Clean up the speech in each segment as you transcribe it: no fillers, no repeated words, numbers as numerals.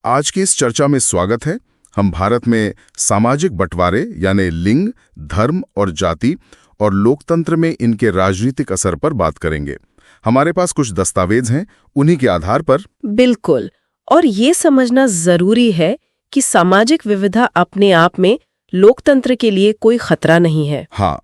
आज की इस चर्चा में स्वागत है। हम भारत में सामाजिक बंटवारे यानी लिंग, धर्म और जाति और लोकतंत्र में इनके राजनीतिक असर पर बात करेंगे। हमारे पास कुछ दस्तावेज हैं, उन्हीं के आधार पर। बिल्कुल। और ये समझना जरूरी है कि सामाजिक विविधता अपने आप में लोकतंत्र के लिए कोई खतरा नहीं है। हाँ,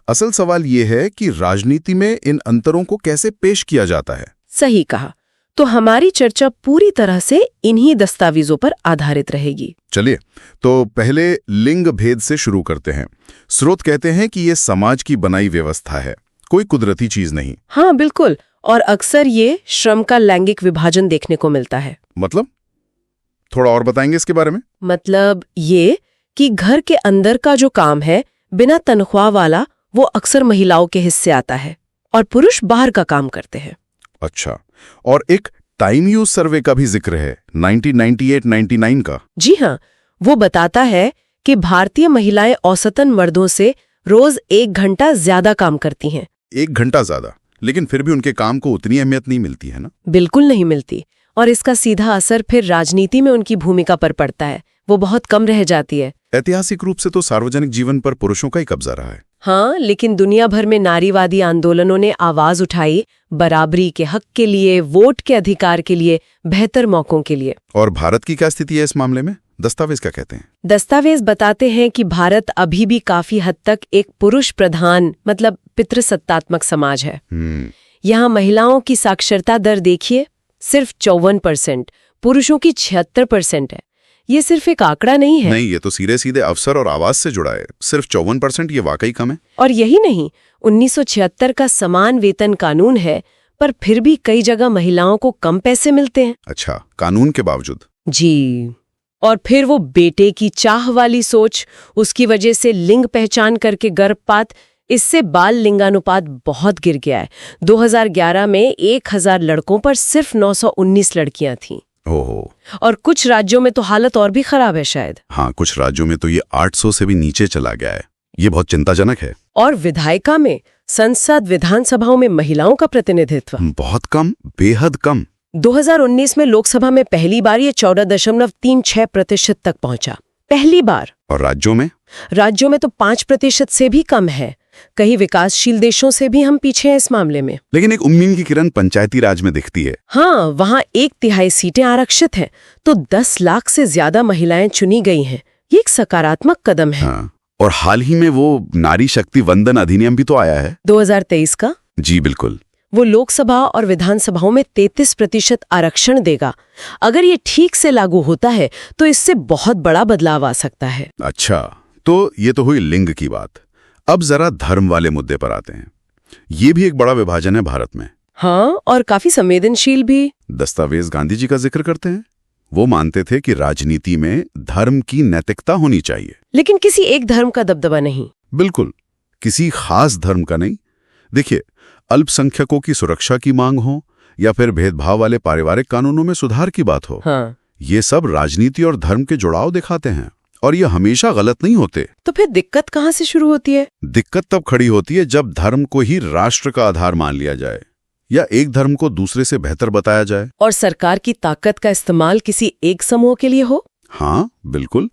असल सवाल ये है कि राजनीति में इन अंतरों को कैसे पेश किया जाता है। सही कहा। तो हमारी चर्चा पूरी तरह से इन्हीं दस्तावेजों पर आधारित रहेगी। चलिए, तो पहले लिंग भेद से शुरू करते हैं। स्रोत कहते हैं कि ये समाज की बनाई व्यवस्था है, कोई कुदरती चीज नहीं। हाँ बिल्कुल। और अक्सर ये श्रम का लैंगिक विभाजन देखने को मिलता है। मतलब थोड़ा और बताएंगे इसके बारे में? मतलब ये कि घर के अंदर का जो काम है बिना तनख्वाह वाला, वो अक्सर महिलाओं के हिस्से आता है और पुरुष बाहर का काम करते हैं। अच्छा, और एक टाइम यूज सर्वे का भी जिक्र है 1998-99 का। जी हाँ, वो बताता है कि भारतीय महिलाएं औसतन मर्दों से रोज 1 घंटा ज्यादा काम करती हैं। 1 घंटा ज्यादा, लेकिन फिर भी उनके काम को उतनी अहमियत नहीं मिलती है ना? बिल्कुल नहीं मिलती। और इसका सीधा असर फिर राजनीति में उनकी भूमिका पर पड़ता है, वो बहुत कम रह जाती है। ऐतिहासिक रूप से तो सार्वजनिक जीवन पर पुरुषों का ही कब्जा रहा है। हाँ, लेकिन दुनिया भर में नारीवादी आंदोलनों ने आवाज उठाई बराबरी के हक के लिए, वोट के अधिकार के लिए, बेहतर मौकों के लिए। और भारत की क्या स्थिति है इस मामले में? दस्तावेज क्या कहते हैं? दस्तावेज बताते हैं कि भारत अभी भी काफी हद तक एक पुरुष प्रधान मतलब पितृसत्तात्मक समाज है। यहाँ महिलाओं की साक्षरता दर देखिए, सिर्फ 54%, पुरुषों की 76% है। ये सिर्फ एक आंकड़ा नहीं है। नहीं, ये तो सीधे सीधे अवसर और आवाज से जुड़ा है। सिर्फ 54%, ये वाकई कम है। और यही नहीं, 1976 का समान वेतन कानून है, पर फिर भी कई जगह महिलाओं को कम पैसे मिलते हैं। अच्छा, कानून के बावजूद? जी। और फिर वो बेटे की चाह वाली सोच, उसकी वजह से लिंग पहचान करके गर्भपात, इससे बाल लिंगानुपात बहुत गिर गया है। 2011 में 1000 लड़कों पर सिर्फ 919 लड़कियां थीं। ओहो। और कुछ राज्यों में तो हालत और भी खराब है शायद। हाँ, कुछ राज्यों में तो ये 800 से भी नीचे चला गया है। ये बहुत चिंताजनक है। और विधायिका में, संसद विधानसभाओं में महिलाओं का प्रतिनिधित्व बहुत कम, बेहद कम। 2019 में लोकसभा में पहली बार ये 14.36% तक पहुंचा। पहली बार। और राज्यों में? राज्यों में तो 5% से भी कम है। कई विकासशील देशों से भी हम पीछे हैं इस मामले में। लेकिन एक उम्मीद की किरण पंचायती राज में दिखती है। हाँ, वहाँ 1/3 सीटें आरक्षित हैं, तो 10 लाख से ज्यादा महिलाएं चुनी गई हैं। ये एक सकारात्मक कदम है। हाँ, और हाल ही में वो नारी शक्ति वंदन अधिनियम भी तो आया है 2023 का। जी बिल्कुल। वो लोकसभा और विधानसभाओं में 33% आरक्षण देगा। अगर ये ठीक से लागू होता है तो इससे बहुत बड़ा बदलाव आ सकता है। अच्छा, तो ये तो हुई लिंग की बात। अब जरा धर्म वाले मुद्दे पर आते हैं। ये भी एक बड़ा विभाजन है भारत में। हाँ, और काफी संवेदनशील भी। दस्तावेज गांधी जी का जिक्र करते हैं। वो मानते थे कि राजनीति में धर्म की नैतिकता होनी चाहिए, लेकिन किसी एक धर्म का दबदबा नहीं। बिल्कुल, किसी खास धर्म का नहीं। देखिए, अल्पसंख्यकों की सुरक्षा की मांग हो या फिर भेदभाव वाले पारिवारिक कानूनों में सुधार की बात हो, हाँ। ये सब राजनीति और धर्म के जुड़ाव दिखाते हैं, और ये हमेशा गलत नहीं होते। तो फिर दिक्कत कहाँ से शुरू होती है? दिक्कत तब खड़ी होती है जब धर्म को ही राष्ट्र का आधार मान लिया जाए या एक धर्म को दूसरे से बेहतर बताया जाए, और सरकार की ताकत का इस्तेमाल किसी एक समूह के लिए हो। हाँ बिल्कुल,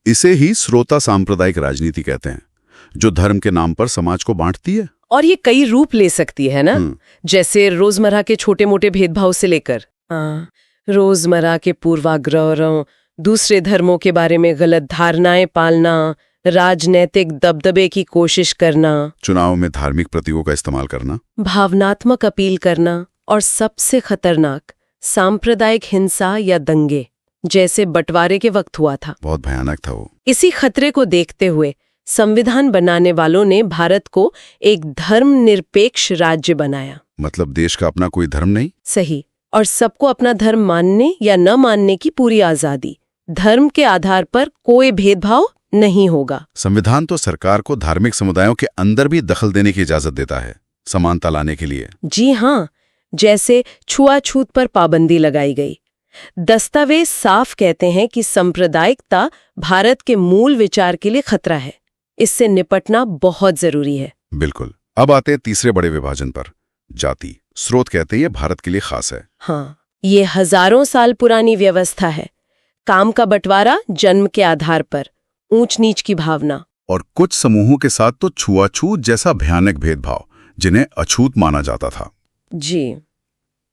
इसे ही श्रोता सांप्रदायिक राजनीति कहते हैं, जो धर्म के नाम पर समाज को बांटती है। और ये कई रूप ले सकती है ना, जैसे रोजमर्रा के छोटे मोटे भेदभाव से लेकर रोजमर्रा के पूर्वाग्रहों, दूसरे धर्मों के बारे में गलत धारणाएं पालना, राजनैतिक दबदबे की कोशिश करना, चुनाव में धार्मिक प्रतीकों का इस्तेमाल करना, भावनात्मक अपील करना, और सबसे खतरनाक सांप्रदायिक हिंसा या दंगे, जैसे बंटवारे के वक्त हुआ था। बहुत भयानक था वो। इसी खतरे को देखते हुए संविधान बनाने वालों ने भारत को एक धर्मनिरपेक्ष राज्य बनाया। मतलब देश का अपना कोई धर्म नहीं? सही। और सबको अपना धर्म मानने या न मानने की पूरी आजादी। धर्म के आधार पर कोई भेदभाव नहीं होगा। संविधान तो सरकार को धार्मिक समुदायों के अंदर भी दखल देने की इजाजत देता है, समानता लाने के लिए। जी हाँ, जैसे छुआछूत पर पाबंदी लगाई गई। दस्तावेज साफ कहते हैं कि सांप्रदायिकता भारत के मूल विचार के लिए खतरा है। इससे निपटना बहुत जरूरी है। बिल्कुल। अब आते हैं तीसरे बड़े विभाजन पर, जाति। स्रोत कहते हैं ये भारत के लिए खास है। हाँ, ये हजारों साल पुरानी व्यवस्था है। काम का बंटवारा जन्म के आधार पर, ऊंच नीच की भावना। और कुछ समूहों के साथ तो छुआछूत जैसा भयानक भेदभाव, जिन्हें अछूत माना जाता था। जी,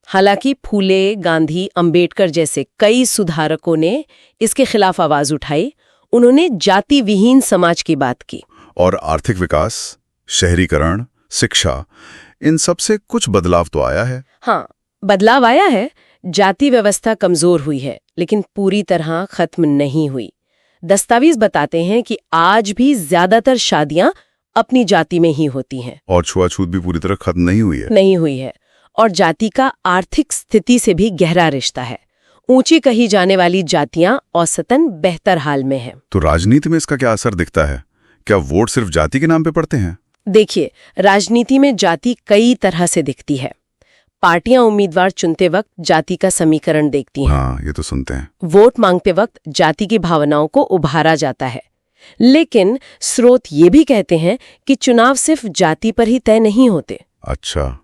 हालांकि फूले, गांधी, अंबेडकर जैसे कई सुधारकों ने इसके खिलाफ आवाज उठाई। उन्होंने जाति विहीन समाज की बात की। और आर्थिक विकास, शहरीकरण, शिक्षा, इन सब से कुछ बदलाव तो आया है। हाँ, बदलाव आया है। जाति व्यवस्था कमजोर हुई है, लेकिन पूरी तरह खत्म नहीं हुई। दस्तावेज बताते हैं कि आज भी ज्यादातर शादियां अपनी जाति में ही होती हैं। और छुआछूत भी पूरी तरह खत्म नहीं हुई है। नहीं हुई है। और जाति का आर्थिक स्थिति से भी गहरा रिश्ता है। ऊंची कही जाने वाली जातियां औसतन बेहतर हाल में हैं। तो राजनीति में इसका क्या असर दिखता है? क्या वोट सिर्फ जाति के नाम पे पड़ते हैं? देखिए, राजनीति में जाति कई तरह से दिखती है। पार्टियां उम्मीदवार चुनते वक्त जाति का समीकरण देखती हैं। हाँ, ये तो सुनते हैं। वोट मांगते वक्त जाति की भावनाओं को उभारा जाता है। लेकिन स्रोत ये भी कहते हैं कि चुनाव सिर्फ जाति पर ही तय नहीं होते। अच्छा,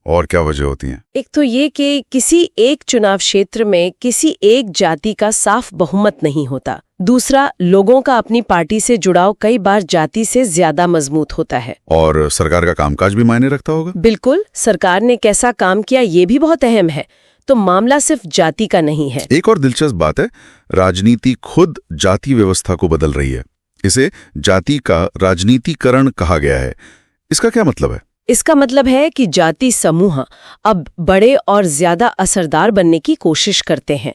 और क्या वजह होती हैं? एक तो ये कि किसी एक चुनाव क्षेत्र में किसी एक जाति का साफ बहुमत नहीं होता। दूसरा, लोगों का अपनी पार्टी से जुड़ाव कई बार जाति से ज्यादा मजबूत होता है। और सरकार का कामकाज भी मायने रखता होगा? बिल्कुल, सरकार ने कैसा काम किया ये भी बहुत अहम है। तो मामला सिर्फ जाति का नहीं है। एक और दिलचस्प बात है, राजनीति खुद जाति व्यवस्था को बदल रही है। इसे जाति का राजनीतिकरण कहा गया है। इसका क्या मतलब है? इसका मतलब है कि जाति समूह अब बड़े और ज्यादा असरदार बनने की कोशिश करते हैं।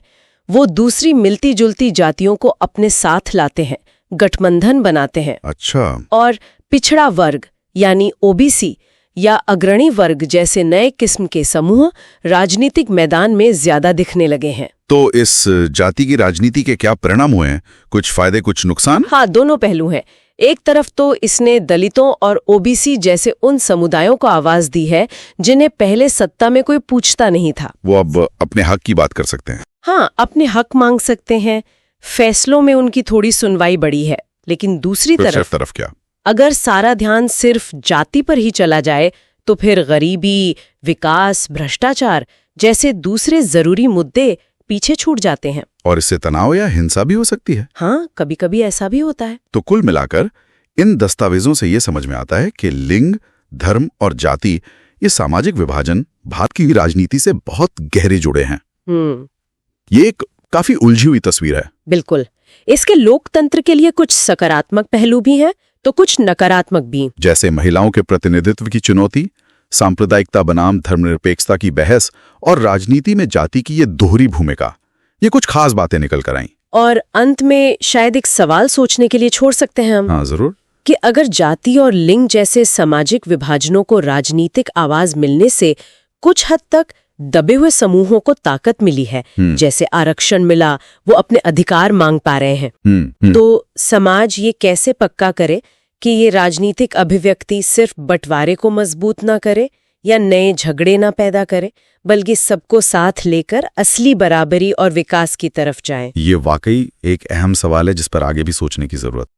वो दूसरी मिलती जुलती जातियों को अपने साथ लाते हैं, गठबंधन बनाते हैं। अच्छा। और पिछड़ा वर्ग यानी ओबीसी या अग्रणी वर्ग जैसे नए किस्म के समूह राजनीतिक मैदान में ज्यादा दिखने लगे हैं। तो इस जाति की राजनीति के क्या परिणाम हुए हैं? कुछ फायदे, कुछ नुकसान? हाँ, दोनों पहलू हैं। एक तरफ तो इसने दलितों और ओबीसी जैसे उन समुदायों को आवाज दी है जिन्हें पहले सत्ता में कोई पूछता नहीं था। वो अब अपने हक की बात कर सकते हैं। हाँ, अपने हक मांग सकते हैं। फैसलों में उनकी थोड़ी सुनवाई बढ़ी है। लेकिन दूसरी तरफ क्या? अगर सारा ध्यान सिर्फ जाति पर ही चला जाए तो फिर गरीबी, विकास, भ्रष्टाचार जैसे दूसरे जरूरी मुद्दे पीछे छूट जाते हैं। और इससे तनाव या हिंसा भी हो सकती है। हाँ, कभी कभी ऐसा भी होता है। तो कुल मिलाकर इन दस्तावेजों से ये समझ में आता है कि लिंग, धर्म और जाति, ये सामाजिक विभाजन भारत की राजनीति से बहुत गहरे जुड़े हैं। ये एक काफी उलझी हुई तस्वीर है। बिल्कुल। इसके लोकतंत्र के लिए कुछ सकारात्मक पहलू भी हैं तो कुछ नकारात्मक भी। जैसे महिलाओं के प्रतिनिधित्व की चुनौती, सांप्रदायिकता बनाम धर्मनिरपेक्षता की बहस और राजनीति में जाति की ये दोहरी भूमिका, ये कुछ खास बातें निकल कर आईं। और अंत में शायद एक सवाल सोचने के लिए छोड़ सकते हैं हम। हाँ, जरूर। कि अगर जाति और लिंग जैसे सामाजिक विभाजनों को राजनीतिक आवाज मिलने से कुछ हद तक दबे हुए समूहों को ताकत मिली है, जैसे आरक्षण मिला, वो अपने अधिकार मांग पा रहे हैं, तो समाज ये कैसे पक्का करे कि ये राजनीतिक अभिव्यक्ति सिर्फ बंटवारे को मजबूत ना करे या नए झगड़े ना पैदा करे, बल्कि सबको साथ लेकर असली बराबरी और विकास की तरफ जाए? ये वाकई एक अहम सवाल है जिस पर आगे भी सोचने की जरूरत